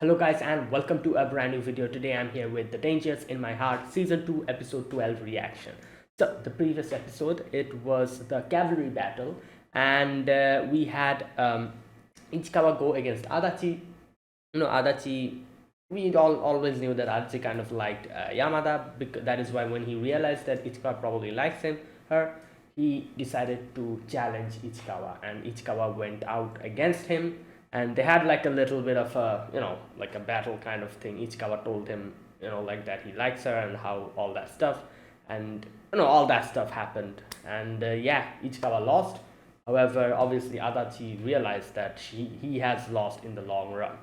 Hello guys and welcome to a brand new video. Today I'm here with The Dangers in My Heart Season 2 Episode 12 reaction. So the previous episode, it was the cavalry battle, and we had Ichikawa go against Adachi. Adachi, we all always knew that Adachi kind of liked Yamada, because that is why when he realized that Ichikawa probably likes her, he decided to challenge Ichikawa, and Ichikawa went out against him, and they had like a little bit of a, like a battle kind of thing. Ichikawa told him, like that he likes her and how all that stuff, and all that stuff happened, and yeah, Ichikawa lost. However, obviously Adachi realized that he has lost in the long run.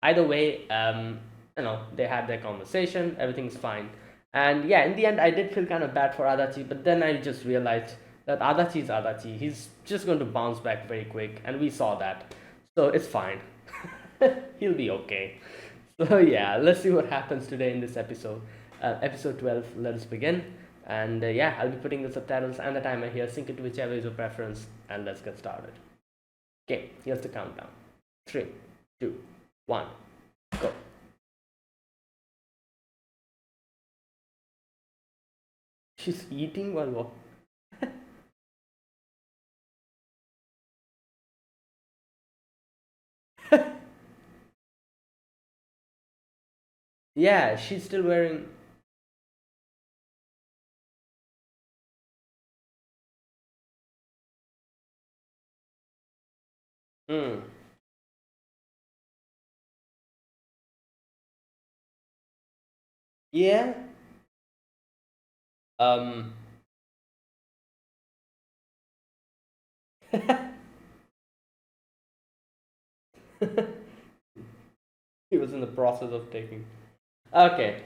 Either way, they had their conversation, everything's fine. And yeah, in the end, I did feel kind of bad for Adachi, but then I just realized that Adachi is Adachi. He's just going to bounce back very quick, and we saw that. So it's fine. He'll be okay. So yeah, let's see what happens today in this episode. Episode 12, let us begin. And yeah, I'll be putting the subtitles and the timer here. Sync it to whichever is your preference, and let's get started. Okay, here's the countdown. 3, 2, 1, go. She's eating while walking. Yeah, she's still wearing. Hmm. Yeah. Um. He was in the process of taking. Okay.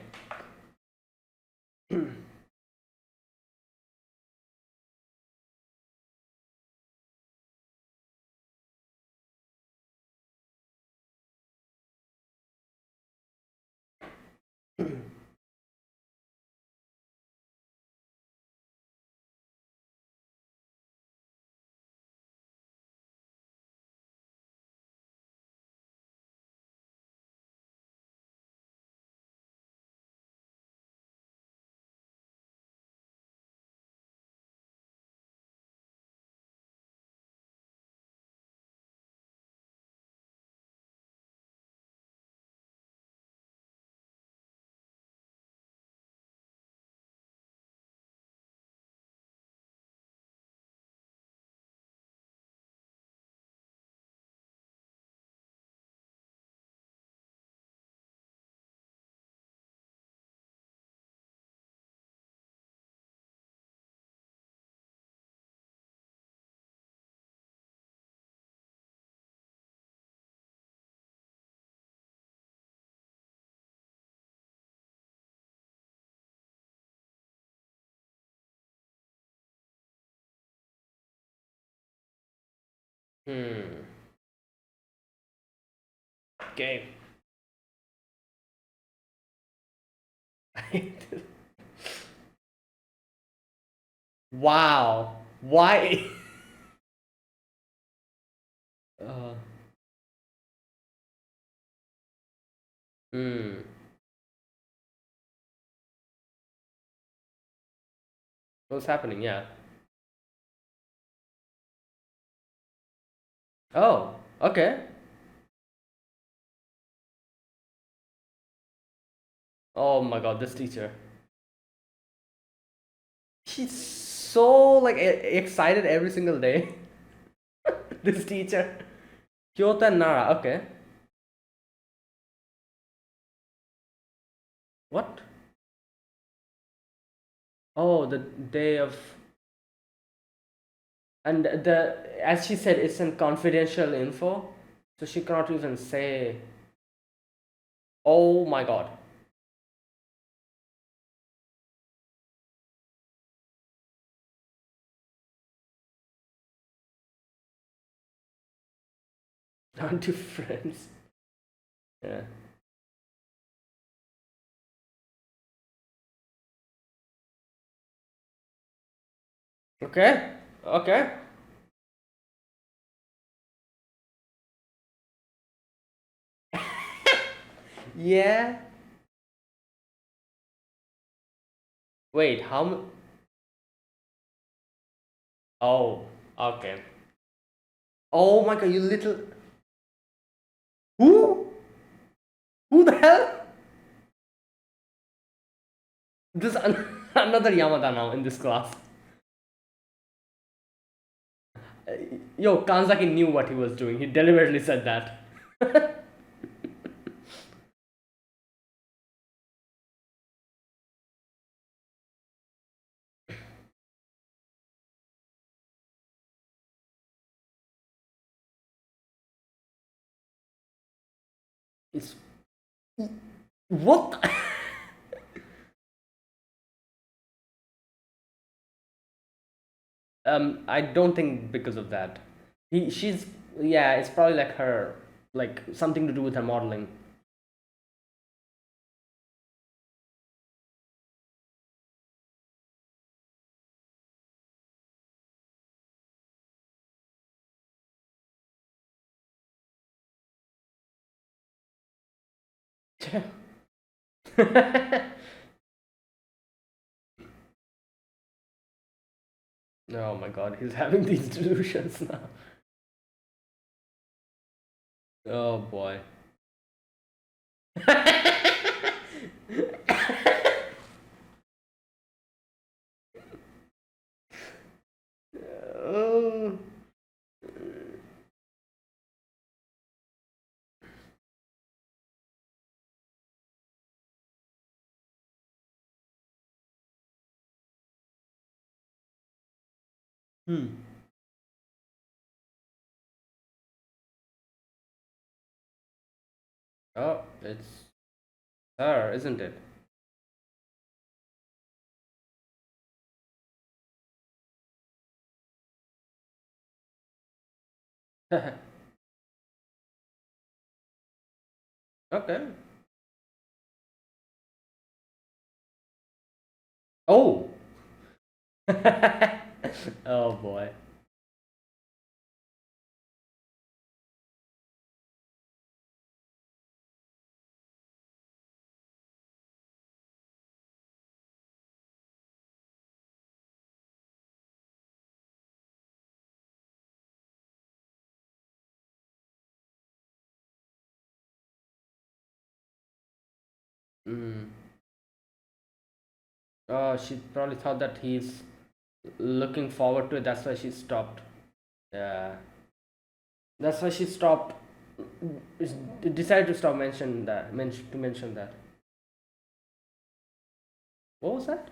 Hmm. Okay. Wow. Why? uh, hmm. What's happening? Yeah. Oh. Okay. Oh my God, this teacher. She's so like excited every single day. This teacher. Kyoto and Nara. Okay. What? Oh, the day of. And as she said, it's in confidential info, so she cannot even say. Oh my God. Aren't you friends? Yeah. Okay. Okay. Yeah. Wait, Oh, okay. Oh my god, you little. Who? Who the hell? This another Yamada now in this class. Yo, Kanzaki knew what he was doing. He deliberately said that. It's what? I don't think because of that. She's yeah. It's probably like her, like something to do with her modeling. Oh my god, he's having these delusions now. Oh boy. Oh. Hmm. Oh, it's her, isn't it? Okay. Oh. Oh boy. Mm. Oh, she probably thought that he's looking forward to it. That's why she stopped. Yeah. That's why she stopped. Decided to stop mention that. To mention that. What was that?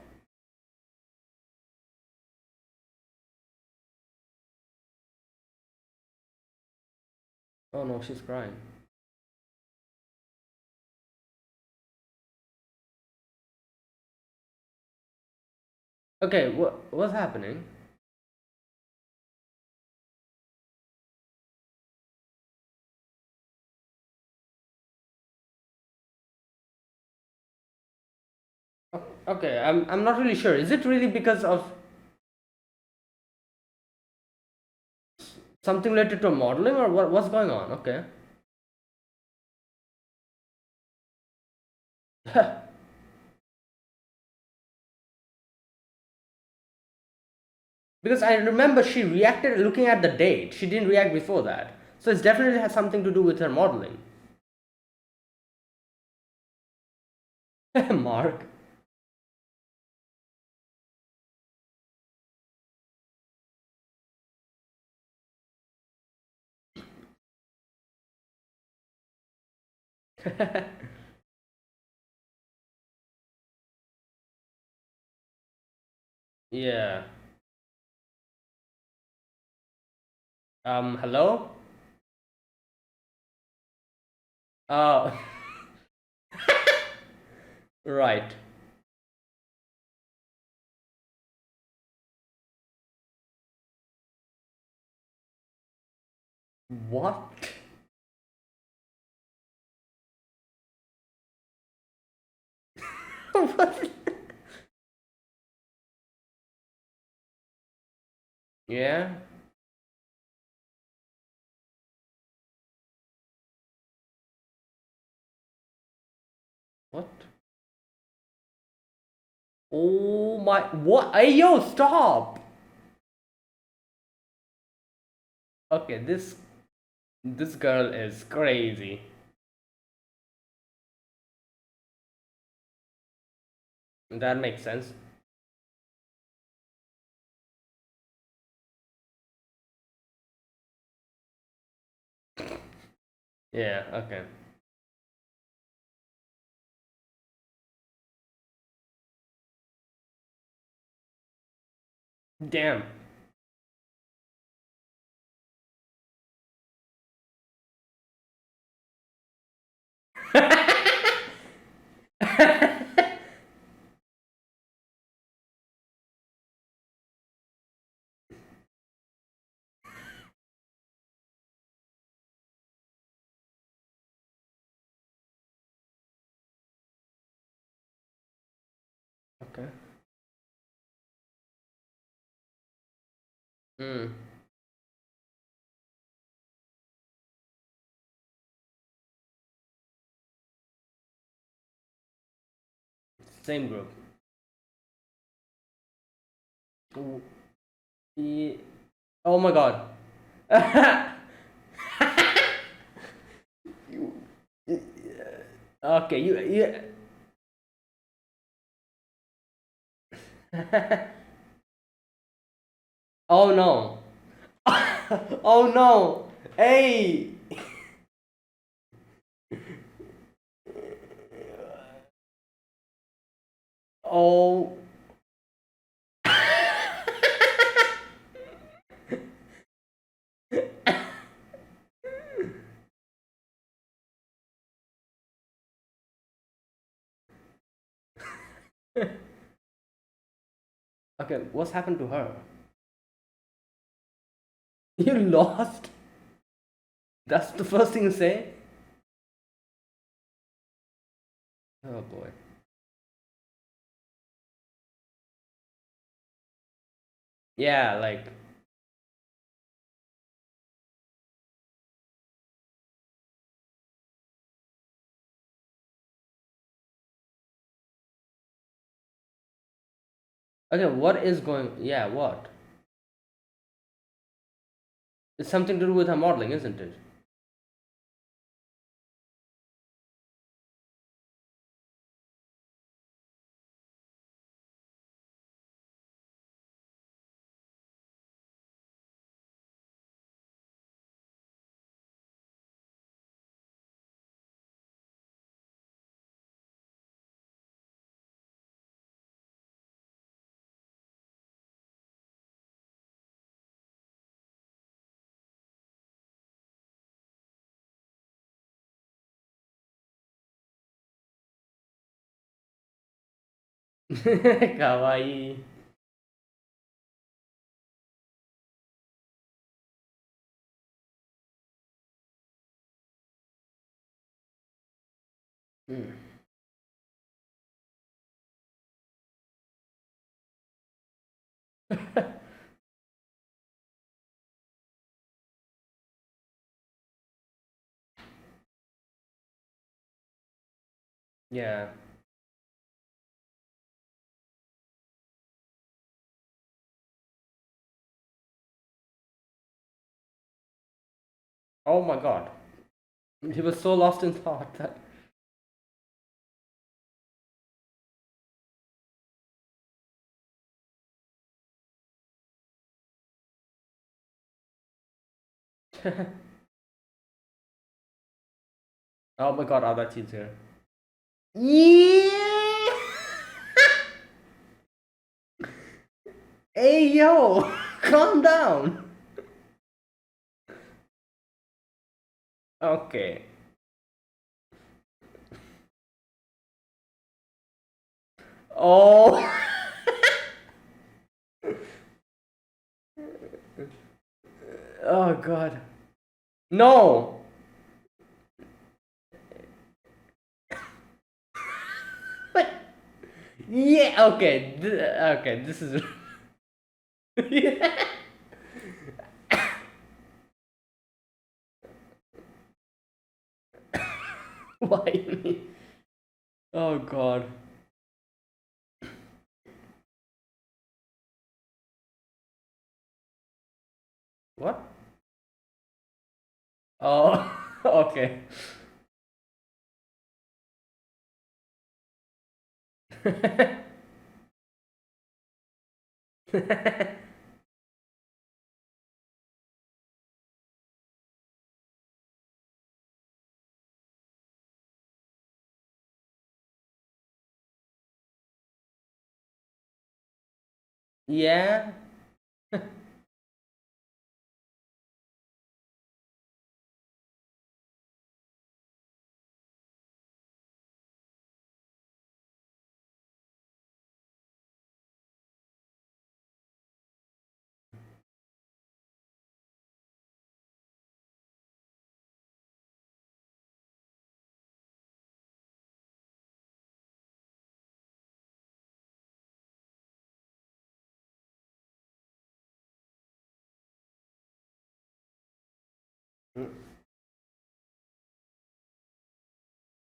Oh no, she's crying. Okay, what's happening? Okay, I'm not really sure. Is it really because of something related to modeling or what's going on? Okay. Because I remember she reacted looking at the date. She didn't react before that. So it definitely has something to do with her modeling. Mark. Yeah. Hello? Oh, right. What? What? Yeah. Oh my, what? Hey, yo, stop! Okay, this girl is crazy. That makes sense. Yeah, okay. Damn. Okay. Hmm. Same group. Ooh, oh my god. Okay, you. Oh no. Oh no. Hey. Oh. Okay, what's happened to her? You lost? That's the first thing you say? Oh boy. Yeah, like. Okay, what is going. Yeah, what? It's something to do with her modeling, isn't it? Kawaii. Hmm. Yeah. Oh my god. He was so lost in thought that. Oh my god, Adachi's here. Yeah! Hey yo! Calm down! Okay. Oh! Oh god. No! What? Yeah, okay. Okay, this is. Yeah. Why me? Oh god. What? Oh, okay. Yeah.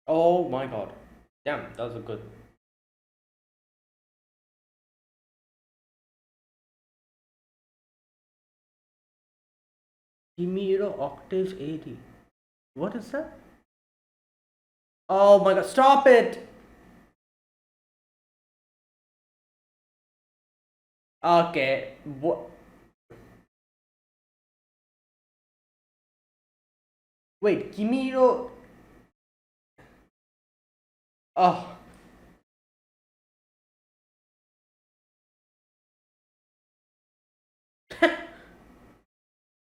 Oh my god. Damn, that was a good. Kimiro Octave 80. What is that? Oh my god, stop it! Okay, what? Wait, Kimiro. Oh,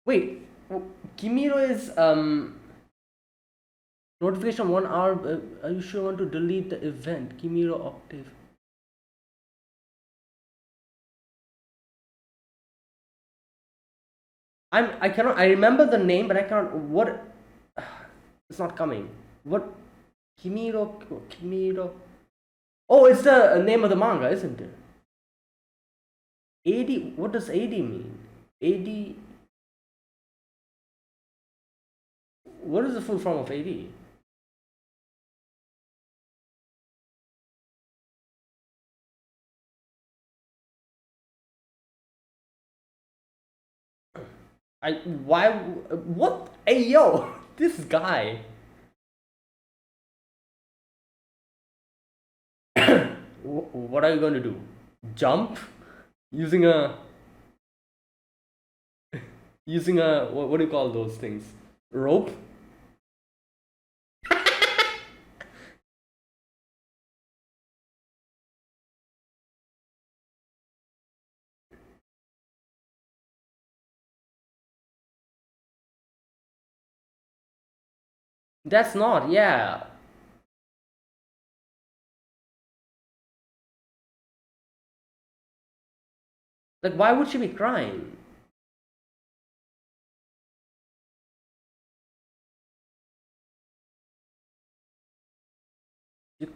wait. Kimiro is notification 1 hour. Are you sure you want to delete the event? Kimiro Octave. I cannot. I remember the name, but I cannot. What? It's not coming. What? Kimiro. Oh, it's the name of the manga, isn't it? AD. What does AD mean? AD. What is the full form of AD? I why what? Hey yo, this guy. What are you going to do? Jump using a what do you call those things? Rope? That's not. Yeah. Like why would she be crying? You-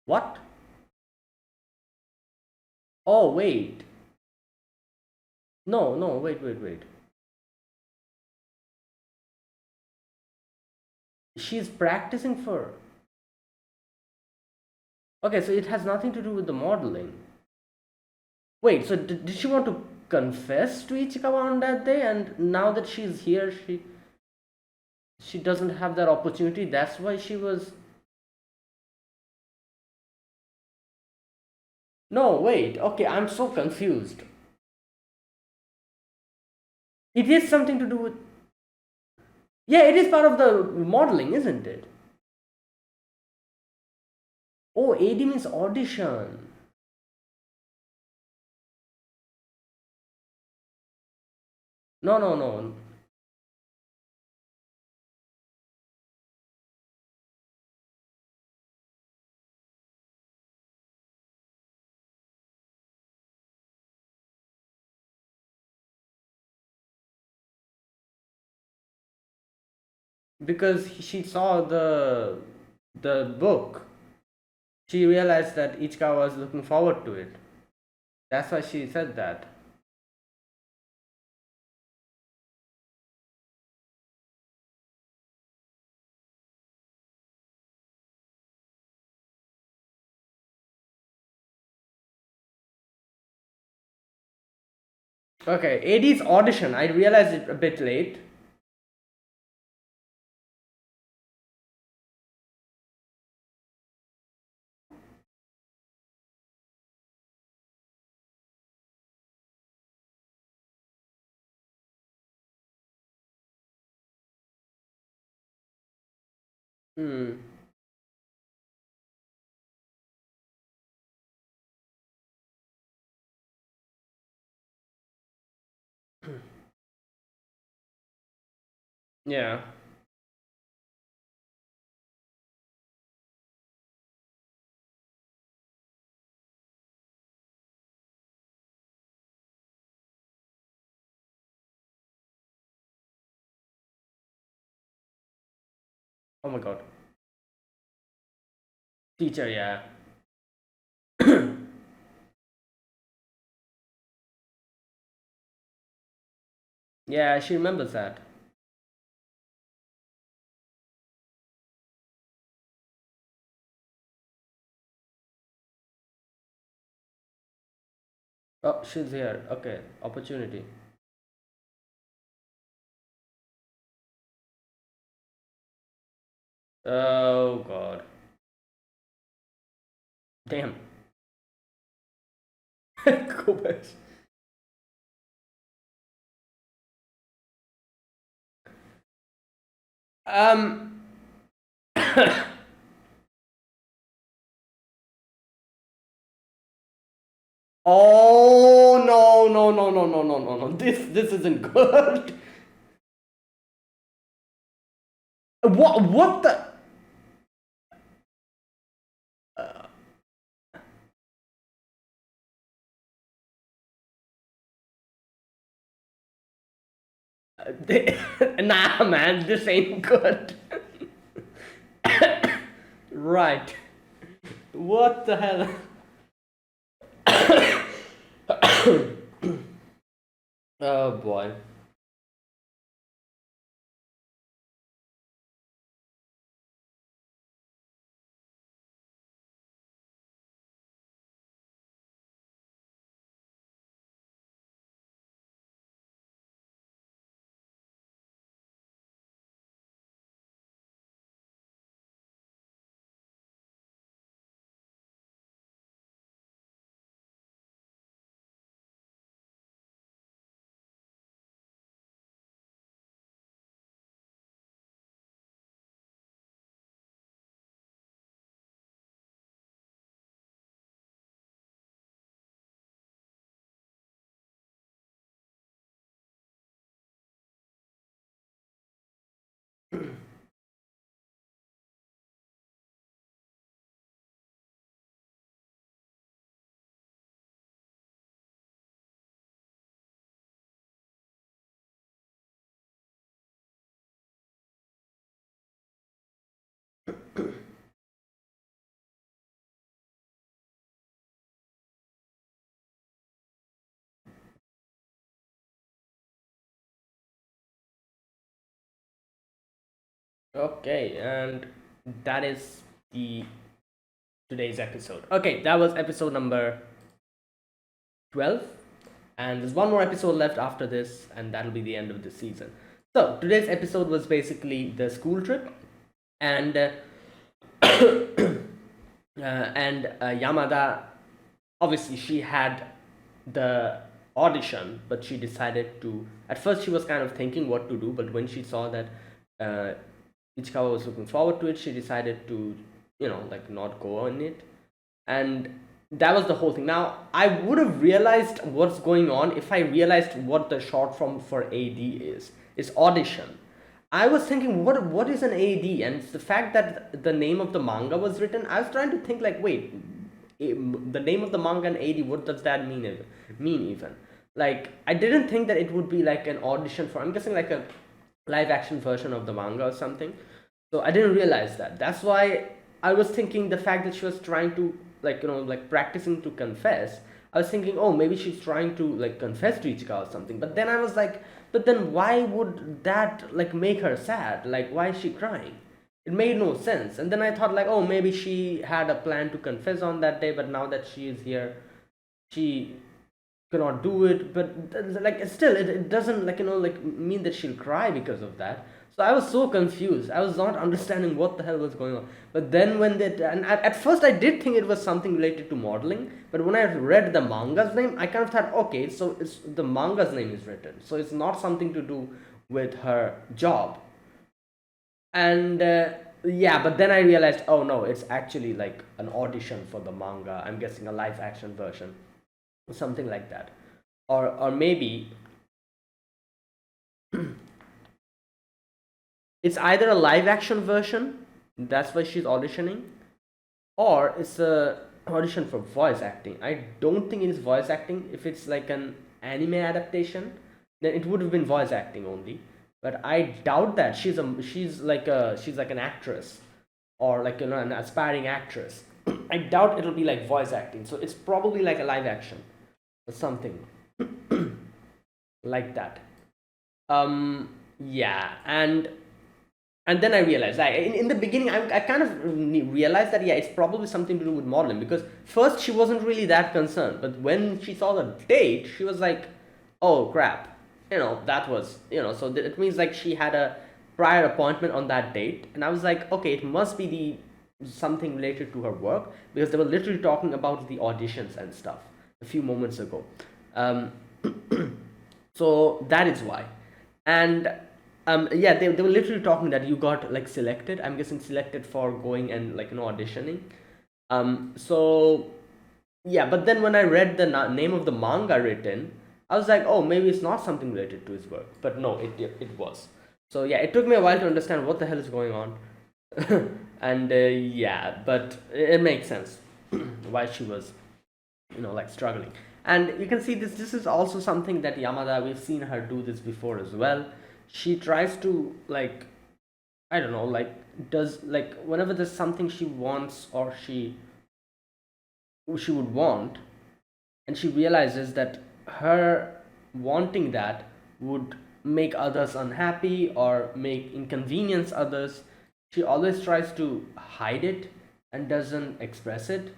What? Oh wait. No, no, wait. She's practicing for. Okay, so it has nothing to do with the modeling. Wait, so did she want to confess to Ichikawa on that day, and now that she's here, she doesn't have that opportunity. That's why she was. No, wait. Okay, I'm so confused. It is something to do with. Yeah, it is part of the modeling, isn't it? Oh, AD means audition. No, no, no. Because she saw the book. She realized that Ichika was looking forward to it. That's why she said that. Okay, AD's audition. I realized it a bit late. Hmm. Yeah. Oh my god. Teacher, yeah. Yeah, she remembers that. Oh, she's here. Okay, opportunity. Oh god. Damn. Kobash. Um. Oh no no no no no no no no! This isn't good. What the? Nah, man, this ain't good. Right. What the hell? Oh boy. Okay, and that is the today's episode. Okay, that was episode number 12, and there's one more episode left after this, and that'll be the end of the season. So today's episode was basically the school trip, and Yamada, obviously she had the audition, but she decided to. At first, she was kind of thinking what to do, but when she saw that uh, Ichikawa was looking forward to it, she decided to, like not go on it, and that was the whole thing. Now, I would have realized what's going on if I realized what the short form for AD is. It's audition. I was thinking, what is an AD? And it's the fact that the name of the manga was written. I was trying to think like, wait, the name of the manga and AD, what does that mean even? Like, I didn't think that it would be like an audition for. I'm guessing like a live action version of the manga or something. So I didn't realize that. That's why I was thinking the fact that she was trying to, like, like practicing to confess. I was thinking, oh, maybe she's trying to like confess to Ichika or something. But then I was like, but then why would that like make her sad? Like, why is she crying? It made no sense. And then I thought like, oh, maybe she had a plan to confess on that day, but now that she is here, she cannot do it. But like still, it doesn't like like mean that she'll cry because of that. So I was so confused. I was not understanding what the hell was going on. But then when they, and at first I did think it was something related to modeling, but when I read the manga's name, I kind of thought, okay, so it's the manga's name is written, so it's not something to do with her job. And yeah, but then I realized, oh no, it's actually like an audition for the manga. I'm guessing a live action version, something like that, or maybe it's either a live action version, that's why she's auditioning, or it's a audition for voice acting. I don't think it is voice acting. If it's like an anime adaptation, then it would have been voice acting only. But I doubt that she's like an actress, or like an aspiring actress. I doubt it'll be like voice acting. So it's probably like a live action or something like that. Yeah, and then I realized, in the beginning, I kind of realized that, yeah, it's probably something to do with modeling, because first she wasn't really that concerned, but when she saw the date, she was like, oh crap, that was, so it means like she had a prior appointment on that date, and I was like, okay, it must be something related to her work, because they were literally talking about the auditions and stuff a few moments ago. Um, so that is why. And yeah, they were literally talking that you got like selected, I'm guessing selected for going and like auditioning. So yeah, but then when I read the name of the manga written, I was like, oh, maybe it's not something related to his work. But no, it was. So yeah, it took me a while to understand what the hell is going on. And yeah, but it makes sense why she was like struggling. And you can see this is also something that Yamada, we've seen her do this before as well. She tries to like, I don't know, like, does like whenever there's something she wants, or she would want, and she realizes that her wanting that would make others unhappy or make inconvenience others, she always tries to hide it and doesn't express it.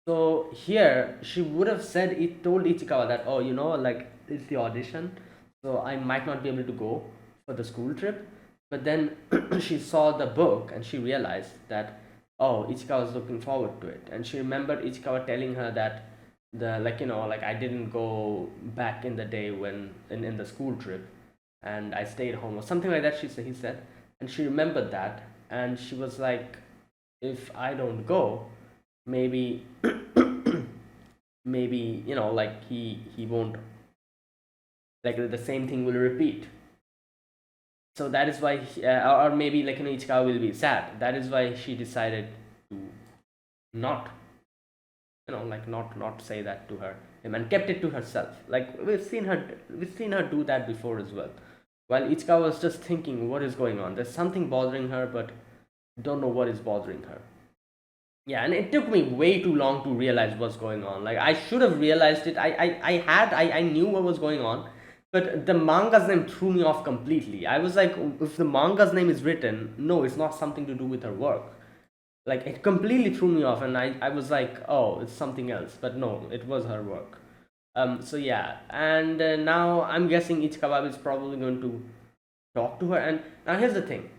So here she would have said, it told Ichikawa that, oh, like, it's the audition, so I might not be able to go for the school trip. But then she saw the book and she realized that, oh, Ichikawa was looking forward to it, and she remembered Ichikawa telling her that the like I didn't go back in the day when in the school trip, and I stayed home or something like that. He said, and she remembered that, and she was like, if I don't go, maybe maybe like he won't, like the same thing will repeat. So that is why or maybe like Ichikawa will be sad. That is why she decided to not like not say that to him, and kept it to herself. Like we've seen her do that before as well, while Ichikawa was just thinking what is going on, there's something bothering her, but don't know what is bothering her. Yeah, and it took me way too long to realize what's going on. Like, I should have realized it. I knew what was going on, but the manga's name threw me off completely. I was like, if the manga's name is written, no, it's not something to do with her work. Like, it completely threw me off, and I was like, oh, it's something else. But no, it was her work. So yeah, and now I'm guessing Ichikawa is probably going to talk to her. And now here's the thing.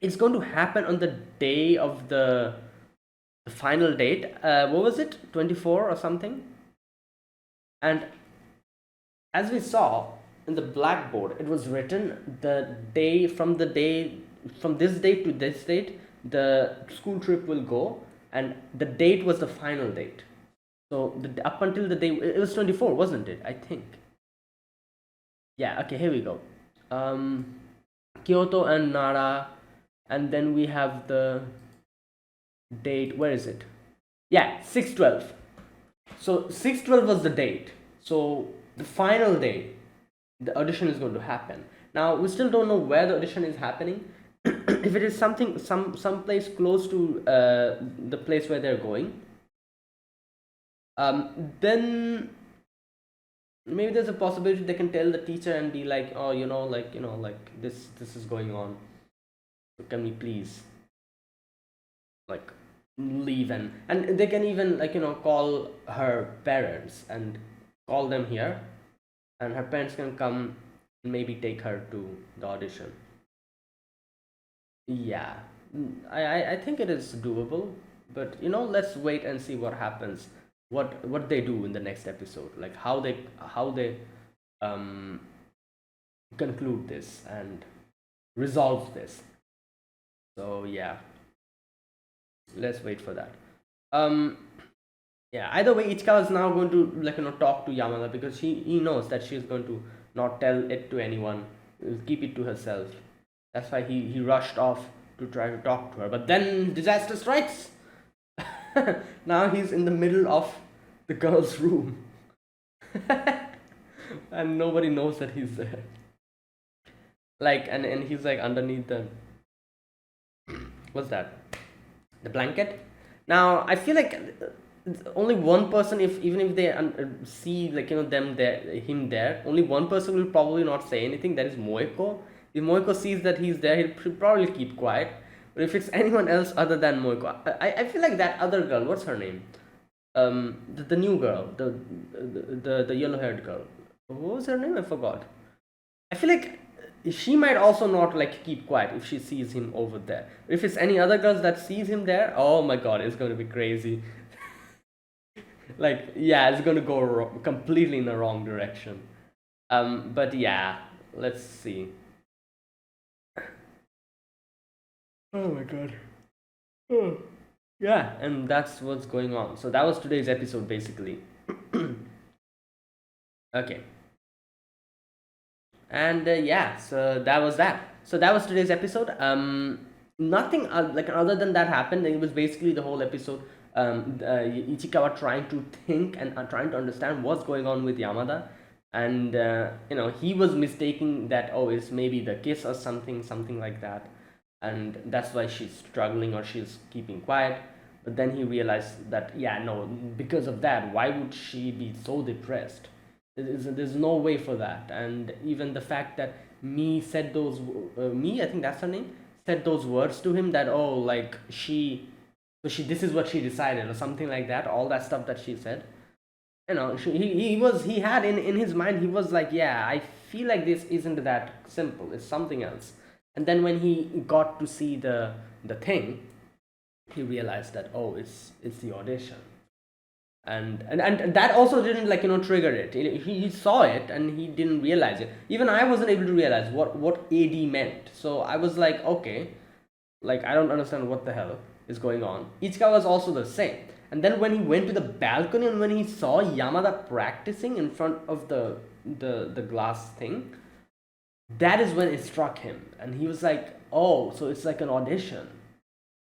It's going to happen on the day of the final date. What was it? 24 or something? And as we saw in the blackboard, it was written from this date to this date, the school trip will go, and the date was the final date. So up until the day, it was 24, wasn't it? I think. Yeah, okay, here we go. Kyoto and Nara, and then we have the date. Where is it? Yeah, 6/12. So 6/12 was the date. So the final day, the audition is going to happen. Now we still don't know where the audition is happening. if it is something some place close to the place where they're going, then maybe there's a possibility they can tell the teacher and be like, oh, like this is going on, so can we please like leave, and they can even like call her parents and call them here, and her parents can come and maybe take her to the audition. Yeah. I think it is doable, but let's wait and see what happens, what they do in the next episode, like how they um conclude this and resolve this. So yeah, let's wait for that. um yeah, either way, Ichikawa is now going to like talk to Yamada, because he knows that she's going to not tell it to anyone, keep it to herself. That's why he rushed off to try to talk to her, but then disaster strikes. Now he's in the middle of the girl's room. And nobody knows that he's there, like, and he's like underneath the, what's that, the blanket. Now I feel like only one person, if even if they see like them there, him there, only one person will probably not say anything, that is Moeko. If Moeko sees that he's there, he'll probably keep quiet. But if it's anyone else other than Moeko, I feel like that other girl, what's her name, the new girl, the yellow haired girl, what was her name, I forgot. I feel like she might also not like keep quiet if she sees him over there. If it's any other girls that sees him there, oh my god, it's going to be crazy. Like, yeah, it's going to go completely in the wrong direction. But yeah, let's see. Oh my god. Oh. Yeah, and that's what's going on. So that was today's episode basically. Okay. And yeah, so that was that. So that was today's episode. Nothing like other than that happened. It was basically the whole episode, Ichikawa trying to think and trying to understand what's going on with Yamada, and he was mistaking that, oh, it's maybe the kiss or something like that, and that's why she's struggling or she's keeping quiet. But then he realized that, yeah, no, because of that, why would she be so depressed? There's no way for that. And even the fact that me said those, me, I think that's her name, said those words to him, that, oh, like this is what she decided or something like that, all that stuff that she said, he had in his mind, he was like, yeah, I feel like this isn't that simple, it's something else. And then when he got to see the thing, he realized that, oh, it's the audition. And that also didn't like trigger it. He saw it and he didn't realize it. Even I wasn't able to realize what AD meant. So I was like, okay, like I don't understand what the hell is going on. Ichika was also the same. And then when he went to the balcony and when he saw Yamada practicing in front of the glass thing, that is when it struck him, and he was like, oh, so it's like an audition.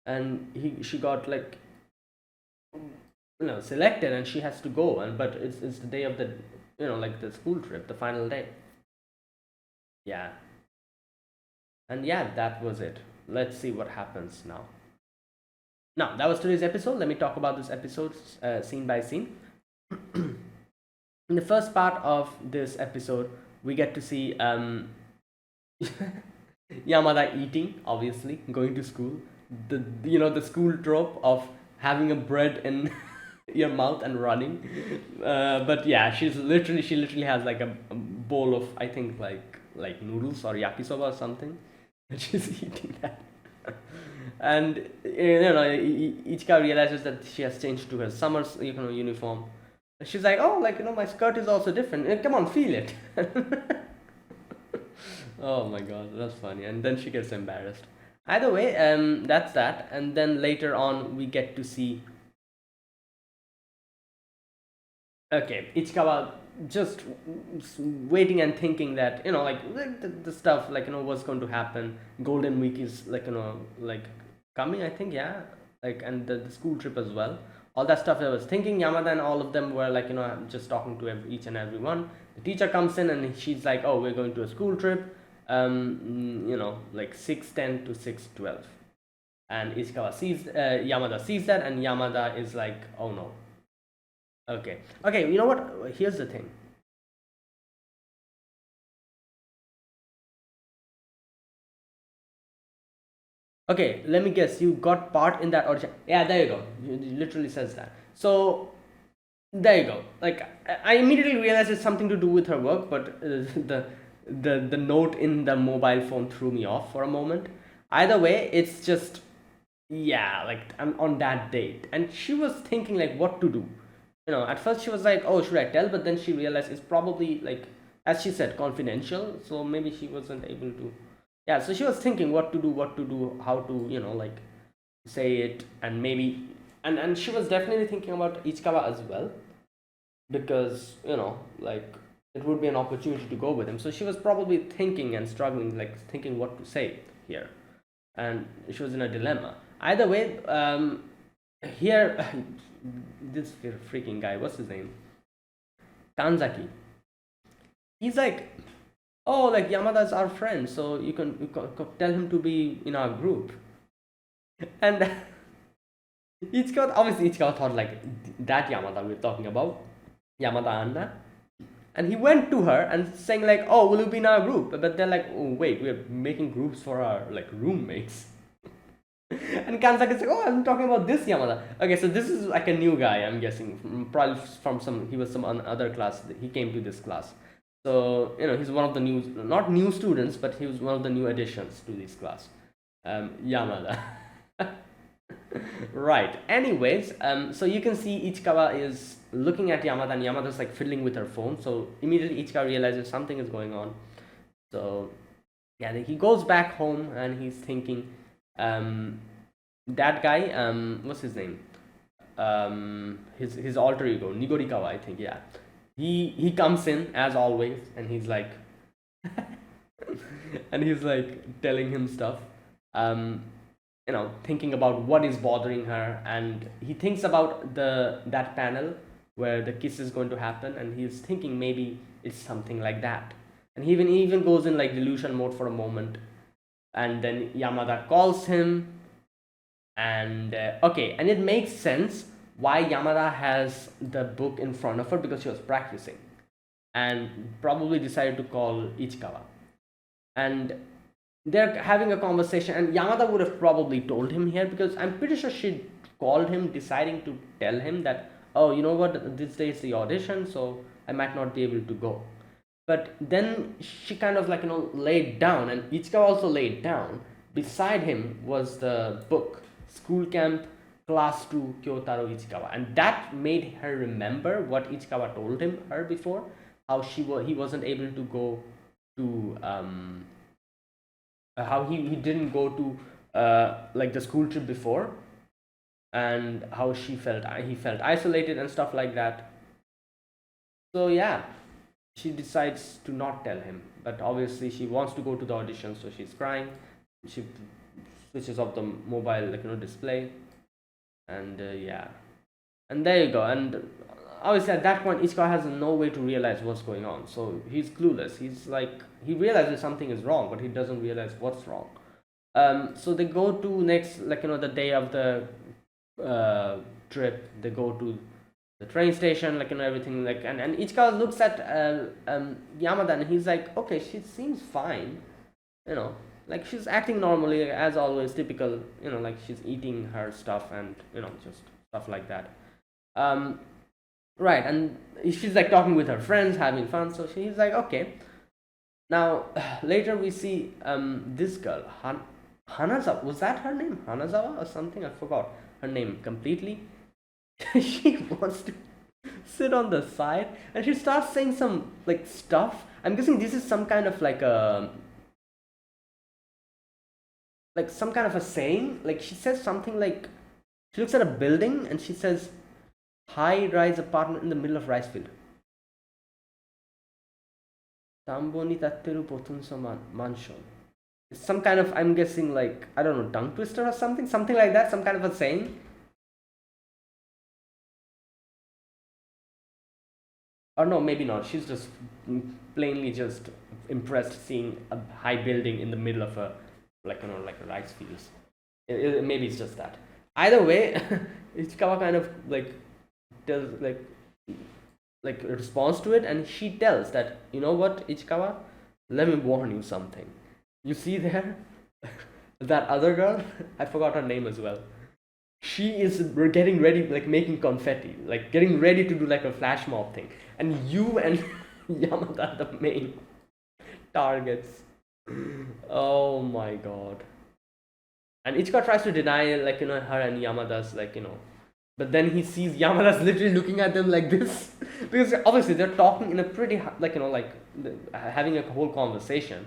And she got like selected, and she has to go, and but it's the day of the like the school trip, the final day. Yeah. And yeah, that was it. Let's see what happens now. Now, that was today's episode. Let me talk about this episode scene by scene. In the first part of this episode, we get to see Yamada eating, obviously, going to school. The school trope of having a bread in your mouth and running. But yeah, she literally has like a bowl of, I think, like noodles or yakisoba or something, and she's eating that. And Ichika realizes that she has changed to her summer uniform. She's like, oh, like my skirt is also different. Come on, feel it. Oh my god, that's funny. And then she gets embarrassed. Either way, that's that. And then later on, we get to see. Okay, Ichikawa just waiting and thinking that like the stuff like what's going to happen. Golden Week is like coming. I think, yeah, like, and the school trip as well. All that stuff I was thinking. Yamada and all of them were like just talking to each and every one. The teacher comes in and she's like, oh, we're going to a school trip. like 610 to 612. And Ishikawa sees Yamada sees that, and Yamada is like, oh no. Okay, you know what? Here's the thing. Okay, let me guess. You got part in that audition. Yeah, there you go. It literally says that. So there you go. Like I immediately realized it's something to do with her work, but the note in the mobile phone threw me off for a moment. Either way, it's just, yeah, like I'm on that date, and she was thinking like what to do. At first she was like, oh, should I tell? But then she realized it's probably, like, as she said, confidential. So maybe she wasn't able to. Yeah, so she was thinking what to do, how to, like, say it, and maybe, and she was definitely thinking about Ichikawa as well, because like, it would be an opportunity to go with him. So she was probably thinking and struggling, like thinking what to say here, and she was in a dilemma. Either way, here, this freaking guy, what's his name? Kanzaki. He's like, oh, like Yamada's our friend, so you can tell him to be in our group. And Ichikawa thought like that Yamada we're talking about, Yamada Anna. And he went to her and saying like, oh, will you be in our group? But they're like, oh wait, we're making groups for our like roommates. And Kanzaki is like, oh, I'm talking about this Yamada. Okay, so this is like a new guy, I'm guessing, probably from he was some other class. He came to this class. So, he's one of the new, not new students, but he was one of the new additions to this class. Yamada. Right. Anyways, so you can see Ichikawa is looking at Yamada, and Yamada's like fiddling with her phone. So immediately Ichikawa realizes something is going on. So yeah, he goes back home and he's thinking, that guy, what's his name? His alter ego, Nigorikawa, I think. Yeah, he comes in as always, and he's like, and he's like telling him stuff. Um, thinking about what is bothering her, and he thinks about that panel where the kiss is going to happen, and he's thinking maybe it's something like that. And he even goes in like delusion mode for a moment, and then Yamada calls him, and okay, and it makes sense why Yamada has the book in front of her, because she was practicing and probably decided to call Ichikawa. And they're having a conversation, and Yamada would have probably told him here, because I'm pretty sure she called him deciding to tell him that, oh, you know what, this day is the audition, so I might not be able to go. But then she kind of like, laid down, and Ichikawa also laid down. Beside him was the book, School Camp Class 2 Kyotaro Ichikawa, and that made her remember what Ichikawa told her before, how he wasn't able to go to how he didn't go to like the school trip before, and how he felt isolated and stuff like that. So yeah, she decides to not tell him, but obviously she wants to go to the audition, so she's crying. She switches off the mobile, like, display, and yeah, and there you go. And obviously at that point Ichikawa has no way to realize what's going on, so he's clueless. He's like, he realizes something is wrong, but he doesn't realize what's wrong. So they go to next, like, the day of the trip, they go to the train station, like, everything, like, and Ichikawa looks at Yamada, and he's like, okay, she seems fine, like she's acting normally as always, typical, like she's eating her stuff, and just stuff like that. Right, and she's like talking with her friends, having fun, so she's like, okay. Now later we see this girl, Hanazawa, was that her name, Hanazawa or something? I forgot her name completely. She wants to sit on the side, and she starts saying some like stuff. I'm guessing this is some kind of like a, some kind of a saying. Like, she says something like, she looks at a building and she says, high rise apartment in the middle of rice field. Tamboni tatteru potunsa mansion. It's some kind of, I'm guessing, like, I don't know, tongue twister or something like that, some kind of a saying. or no, maybe not. She's just plainly just impressed seeing a high building in the middle of a, like, like a rice fields. Maybe it's just that. Either way, Ichikawa kind of like tells like responds to it, and she tells that, you know what, Ichikawa, let me warn you something. You see there, that other girl, I forgot her name as well. She is getting ready, like making confetti, like getting ready to do like a flash mob thing, and you and Yamada are the main targets. Oh my god. And Ichika tries to deny, like, her and Yamada's, like, but then he sees Yamada's literally looking at them like this, because obviously they're talking in a pretty, like, like having a whole conversation.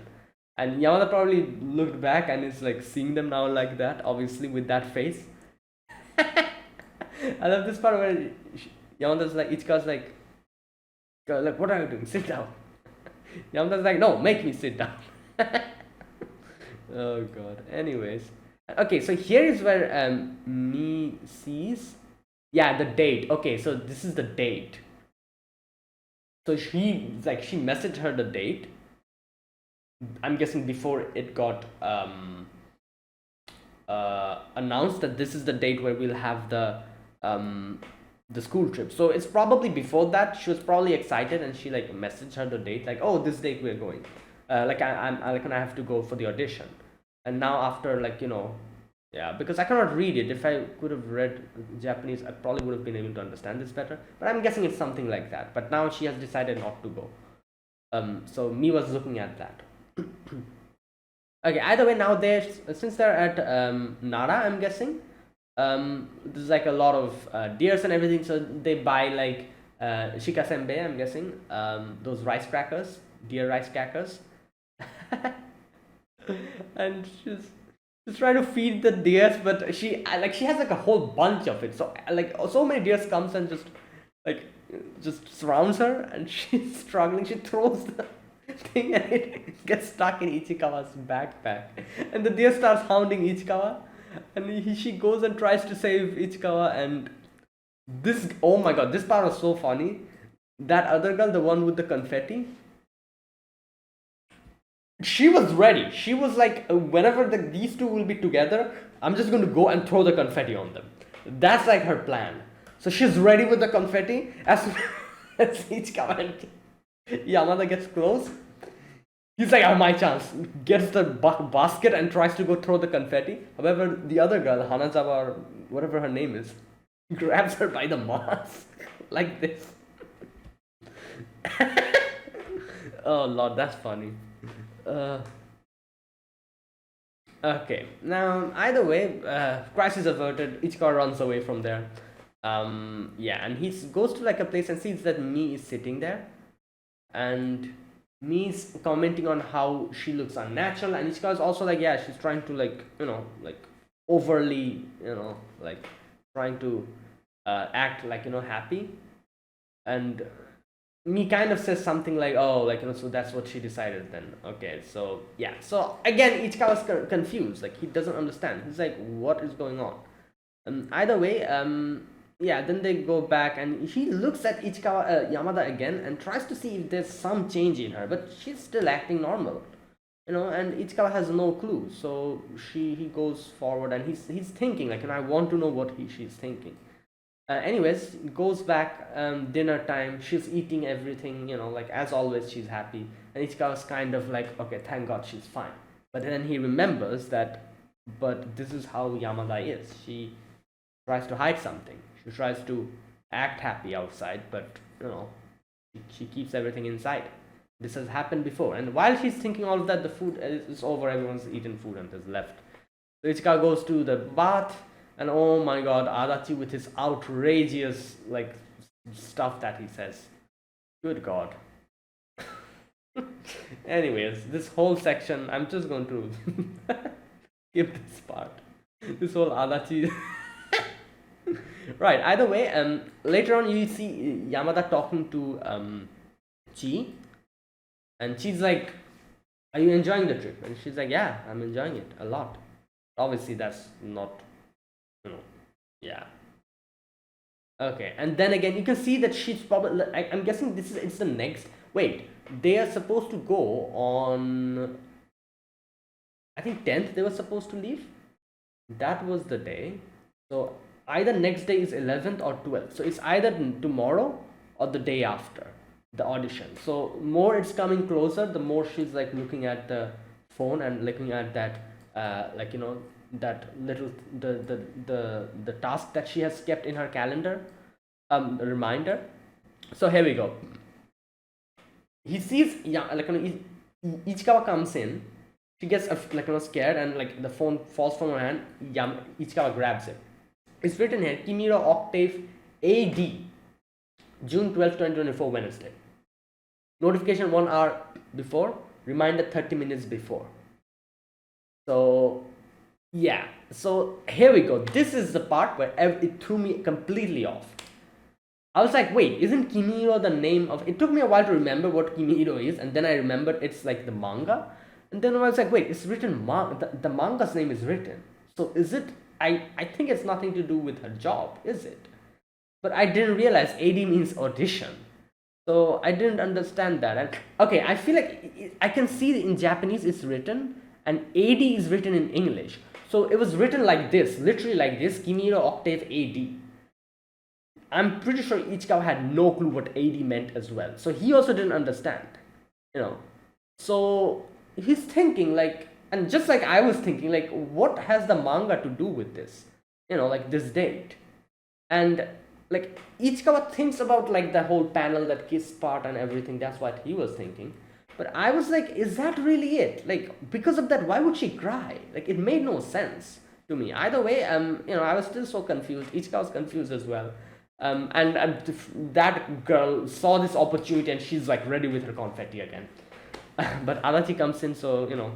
And Yamada probably looked back and is like seeing them now like that, obviously with that face. I love this part where Yamada's like, Ichika's like, what are you doing? Sit down. Yamada's like, no, make me sit down. Oh god. Anyways, okay, so here is where me sees, yeah, the date. Okay, so this is the date. So she messaged her the date. I'm guessing before it got announced that this is the date where we'll have the school trip. So it's probably before that. She was probably excited and she like messaged her the date, like, oh, this date we're going. Like I'm like, I have to go for the audition. And now after, like, yeah, because I cannot read it. If I could have read Japanese, I probably would have been able to understand this better. But I'm guessing it's something like that. But now she has decided not to go. So me was looking at that. Okay, either way, now since they're at Nara, I'm guessing, there's like a lot of deers and everything, so they buy like shikasenbei, I'm guessing, those rice crackers, deer rice crackers. And she's trying to feed the deers, but she has like a whole bunch of it, so like so many deers comes and just surrounds her, and she's struggling. She throws the thing and it gets stuck in Ichikawa's backpack, and the deer starts hounding Ichikawa, and she goes and tries to save Ichikawa. And this, oh my god, this part was so funny. That other girl, the one with the confetti, she was ready. She was like, whenever these two will be together, I'm just going to go and throw the confetti on them. That's like her plan. So she's ready with the confetti. As soon as Ichikawa and Yamada gets close, he's like, oh, my chance. Gets the basket and tries to go throw the confetti. However, the other girl, Hanazawa, or whatever her name is, grabs her by the mask like this. Oh lord, that's funny. Okay, now either way, crisis averted. Ichikawa runs away from there. Yeah, and he goes to like a place and sees that Mi is sitting there, and Mi's commenting on how she looks unnatural, and Ichikawa is also like, yeah, she's trying to like, like overly, like trying to act like, happy. And Mi kind of says something like, oh, like, so that's what she decided then. Okay, so yeah, so again, Ichikawa's confused, like he doesn't understand. He's like, what is going on? Either way, yeah, then they go back and he looks at Yamada again and tries to see if there's some change in her, but she's still acting normal, and Ichikawa has no clue. So he goes forward and he's thinking like, I want to know what she's thinking. Anyways, goes back, dinner time, she's eating everything, like as always, she's happy. And Ichikawa's kind of like, okay, thank god she's fine. But then he remembers that, but this is how Yamada is. She tries to hide something. She tries to act happy outside, but she keeps everything inside. This has happened before. And while she's thinking all of that, the food is over, everyone's eaten food and is left. So Ichikawa goes to the bath. And oh my god, Adachi with his outrageous like stuff that he says. Good god. Anyways, this whole section, I'm just going to skip this part. This whole Adachi. Right, either way, later on you see Yamada talking to Chi. And she's like, are you enjoying the trip? And she's like, yeah, I'm enjoying it a lot. Obviously, that's not, yeah. Okay, and then again, you can see that she's probably. I'm guessing it's the next. Wait, they are supposed to go on. I think 10th they were supposed to leave. That was the day. So either next day is 11th or 12th. So it's either tomorrow or the day after the audition. So more it's coming closer, the more she's like looking at the phone and looking at that, like that little the task that she has kept in her calendar, a reminder. So here we go. He sees, yeah, like Ichikawa comes in. She gets like scared, and like the phone falls from her hand. Ichikawa grabs it. It's written here, Kimiro Octave AD, June 12th, 2024, Wednesday. Notification 1 hour before, reminder 30 minutes before. So yeah, so here we go. This is the part where it threw me completely off. I was like, wait, isn't Kimiro the name of... It took me a while to remember what Kimiro is, and then I remembered it's like the manga. And then I was like, wait, it's written... The manga's name is written. So is it... I think it's nothing to do with her job, is it? But I didn't realize AD means audition. So I didn't understand that. And okay, I feel like I can see in Japanese it's written, and AD is written in English. So it was written like this, literally like this, Kimiro Octave AD. I'm pretty sure Ichikawa had no clue what AD meant as well. So he also didn't understand, So he's thinking like, and just like I was thinking, like, what has the manga to do with this? Like this date. And like Ichikawa thinks about like the whole panel, that kiss part and everything. That's what he was thinking. But I was like, is that really it? Like, because of that, why would she cry? Like, it made no sense to me. Either way, I was still so confused. Ichikawa was confused as well. And that girl saw this opportunity and she's like ready with her confetti again. But Adachi comes in, so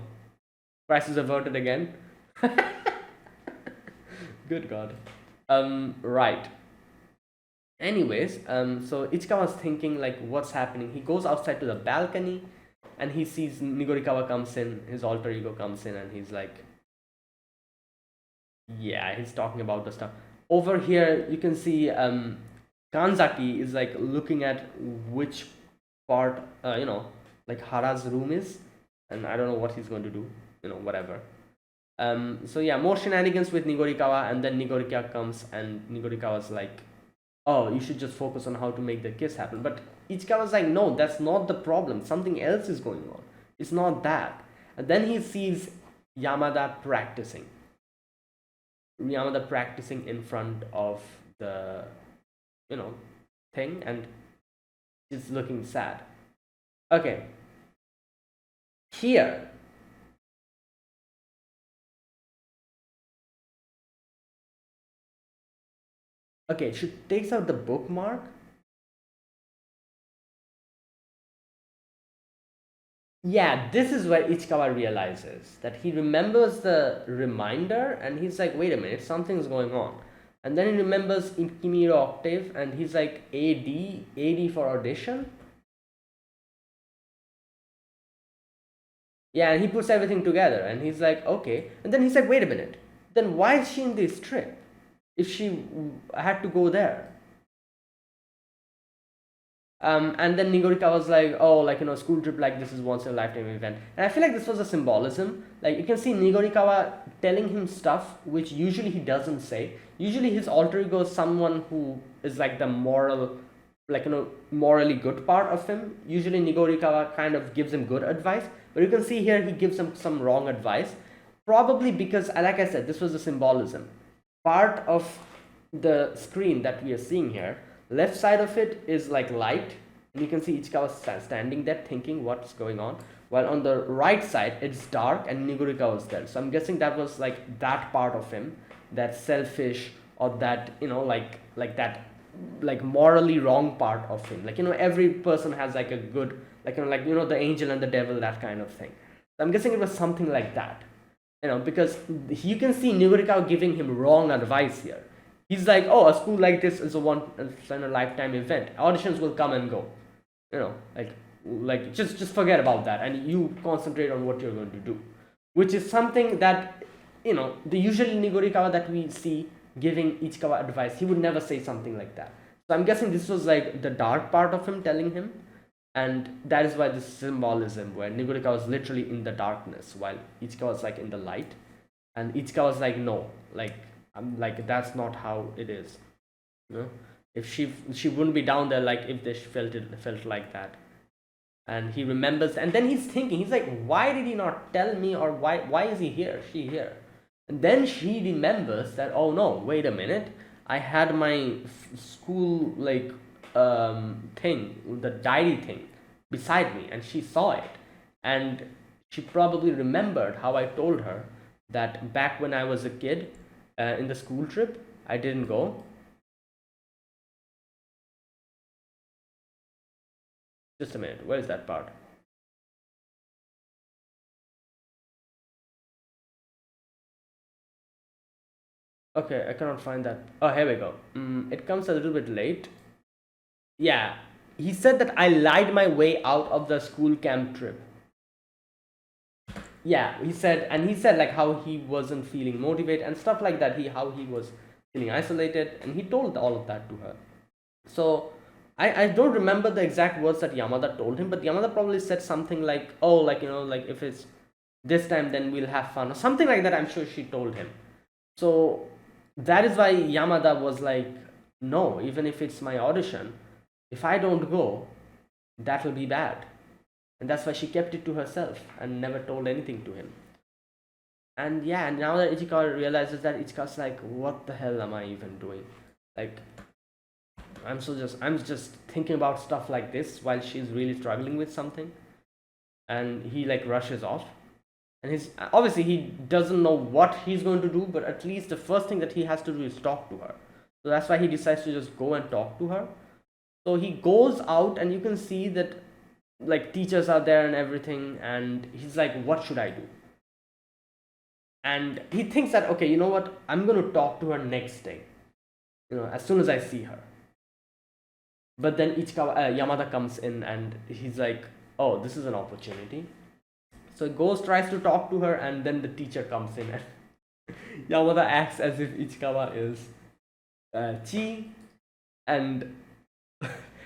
crisis averted again. Good God. Right. Anyways, so Ichikawa was thinking like, what's happening? He goes outside to the balcony and he sees Nigorikawa comes in, his alter ego comes in, and he's like, yeah, he's talking about the stuff. Over here, you can see Kanzaki is like looking at which part, like Hara's room is, and I don't know what he's going to do, whatever. So yeah, more shenanigans with Nigorikawa, and then Nigorikawa comes, and Nigorikawa's like, oh, you should just focus on how to make the kiss happen. But Ichikawa's like, no, that's not the problem. Something else is going on. It's not that. And then he sees Yamada practicing in front of the thing, and she's looking sad. Okay, here she takes out the bookmark. Yeah, this is where Ichikawa realizes that he remembers the reminder, and he's like, wait a minute, something's going on. And then he remembers in Kimiro Octave, and he's like, AD for audition. Yeah, and he puts everything together, and he's like, okay. And then he's like, wait a minute, then why is she in this trip if she had to go there? And then Nigorikawa was like, oh, like, school trip like this is once in a lifetime event. And I feel like this was a symbolism. Like, you can see Nigorikawa telling him stuff which usually he doesn't say. Usually his alter ego is someone who is like the moral, like, morally good part of him. Usually Nigorikawa kind of gives him good advice. But you can see here he gives him some wrong advice. Probably because, like I said, this was a symbolism. Part of the screen that we are seeing here, left side of it is like light, and you can see Ichikawa standing there thinking what's going on, while on the right side it's dark and Nigorikawa was there. So I'm guessing that was like that part of him, that selfish, or that like that like morally wrong part of him. Like, every person has like a good, like, the angel and the devil, that kind of thing. So I'm guessing it was something like that, because you can see Nigorikawa giving him wrong advice here. He's like, oh, a school like this is a once in a lifetime event. Auditions will come and go. Like just forget about that, and you concentrate on what you're going to do. Which is something that, the usual Nigorikawa that we see giving Ichikawa advice, he would never say something like that. So I'm guessing this was like the dark part of him telling him, and that is why this symbolism where Nigurika was literally in the darkness while Ichikawa was like in the light, and Ichikawa was like, no, like I'm like that's not how it is, you know. If she wouldn't be down there like if they felt like that. And he remembers, and then he's thinking, he's like, why did he not tell me, or why is he here, she here? And then she remembers that, oh no, wait a minute, I had my school like thing, the diary thing beside me, and she saw it, and she probably remembered how I told her that back when I was a kid, in the school trip I didn't go. Just a minute, where is that part? Okay, I cannot find that. Oh, here we go. It comes a little bit late. Yeah, he said that I lied my way out of the school camp trip. Yeah, he said like how he wasn't feeling motivated and stuff like that. How he was feeling isolated, and he told all of that to her. So I don't remember the exact words that Yamada told him, but Yamada probably said something like, oh, like, you know, like if it's this time then we'll have fun, or something like that. I'm sure she told him. So that is why Yamada was like, no, even if it's my audition, if I don't go, that will be bad. And that's why she kept it to herself and never told anything to him. And yeah, now that Ichikawa realizes that, Ichikawa's like, what the hell am I even doing? Like, I'm just thinking about stuff like this while she's really struggling with something. And he like rushes off. And he's obviously he doesn't know what he's going to do, but at least the first thing that he has to do is talk to her. So that's why he decides to just go and talk to her. So he goes out, and you can see that like teachers are there and everything, and he's like, what should I do? And he thinks that, okay, you know what, I'm going to talk to her next day, you know, as soon as I see her. But then Yamada comes in, and he's like, oh, this is an opportunity. So he goes, tries to talk to her, and then the teacher comes in, and Yamada acts as if Ichikawa is Chi, and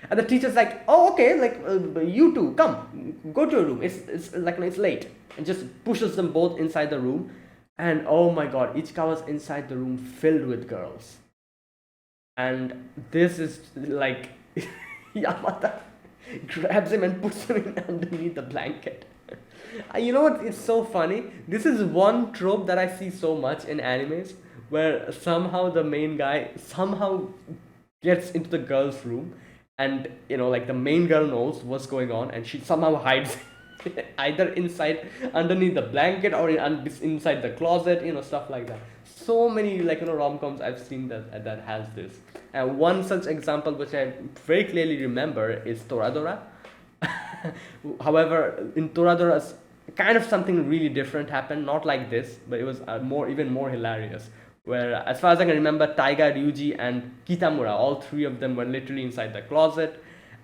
and the teacher's like, oh, okay, like you two, come, go to your room. It's like it's late, and just pushes them both inside the room. And oh my god, Ichikawa's inside the room filled with girls, and this is like Yamada grabs him and puts him in underneath the blanket. You know what? It's so funny. This is one trope that I see so much in animes, where somehow the main guy somehow gets into the girl's room, and you know, like the main girl knows what's going on, and she somehow hides either inside underneath the blanket or inside the closet, you know, stuff like that. So many, like, you know, rom-coms I've seen that has this. And one such example which I very clearly remember is Toradora. However, in Toradora's kind of something really different happened, not like this, but it was even more hilarious, where as far as I can remember, Taiga, Ryuji, and Kitamura, all three of them were literally inside the closet,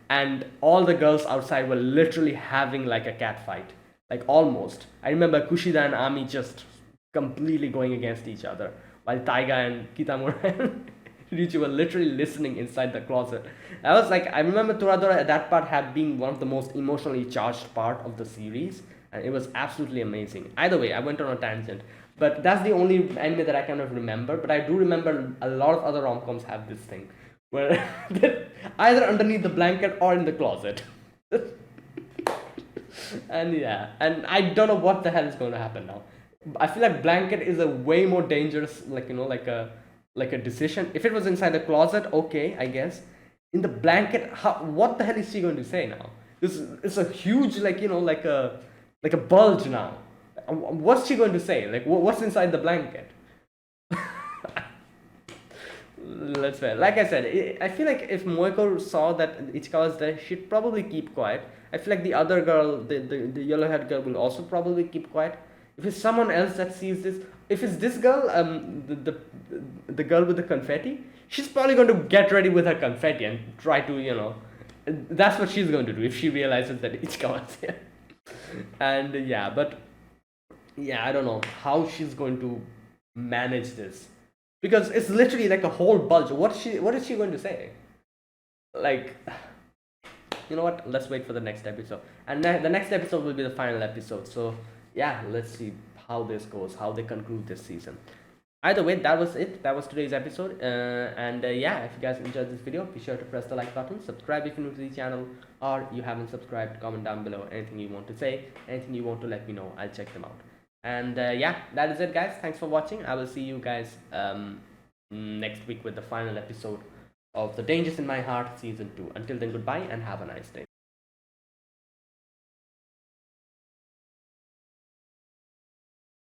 and all the girls outside were literally having like a cat fight, like almost. I remember Kushida and Ami just completely going against each other, while Taiga and Kitamura and Ryuji were literally listening inside the closet. I was like, I remember Toradora at that part had been one of the most emotionally charged part of the series, and it was absolutely amazing. Either way, I went on a tangent, but that's the only anime that I kind of remember. But I do remember a lot of other rom-coms have this thing, where they're either underneath the blanket or in the closet. And yeah, and I don't know what the hell is going to happen now. I feel like blanket is a way more dangerous, like, you know, like a decision. If it was inside the closet, okay, I guess. In the blanket, what the hell is she going to say now? It's a huge, like, you know, like a bulge now. What's she going to say? Like, what's inside the blanket? Let's fair. Like I said, I feel like if Moeko saw that Ichikawa's there, she'd probably keep quiet. I feel like the other girl, the yellow-haired girl, will also probably keep quiet. If it's someone else that sees this, if it's this girl, the girl with the confetti, she's probably going to get ready with her confetti and try to, you know, that's what she's going to do if she realizes that Ichikawa's here. And yeah, but yeah, I don't know how she's going to manage this. because it's literally like a whole bulge. What is she going to say? Like, you know what? Let's wait for the next episode, and the next episode will be the final episode. So yeah, let's see how this goes, how they conclude this season. Either way, that was it. That was today's episode. And yeah, if you guys enjoyed this video, be sure to press the like button, subscribe if you're new to the channel, or you haven't subscribed. Comment down below anything you want to say, anything you want to let me know. I'll check them out. And yeah, that is it, guys. Thanks for watching. I will see you guys next week with the final episode of The Dangers in My Heart Season 2. Until then, goodbye and have a nice day.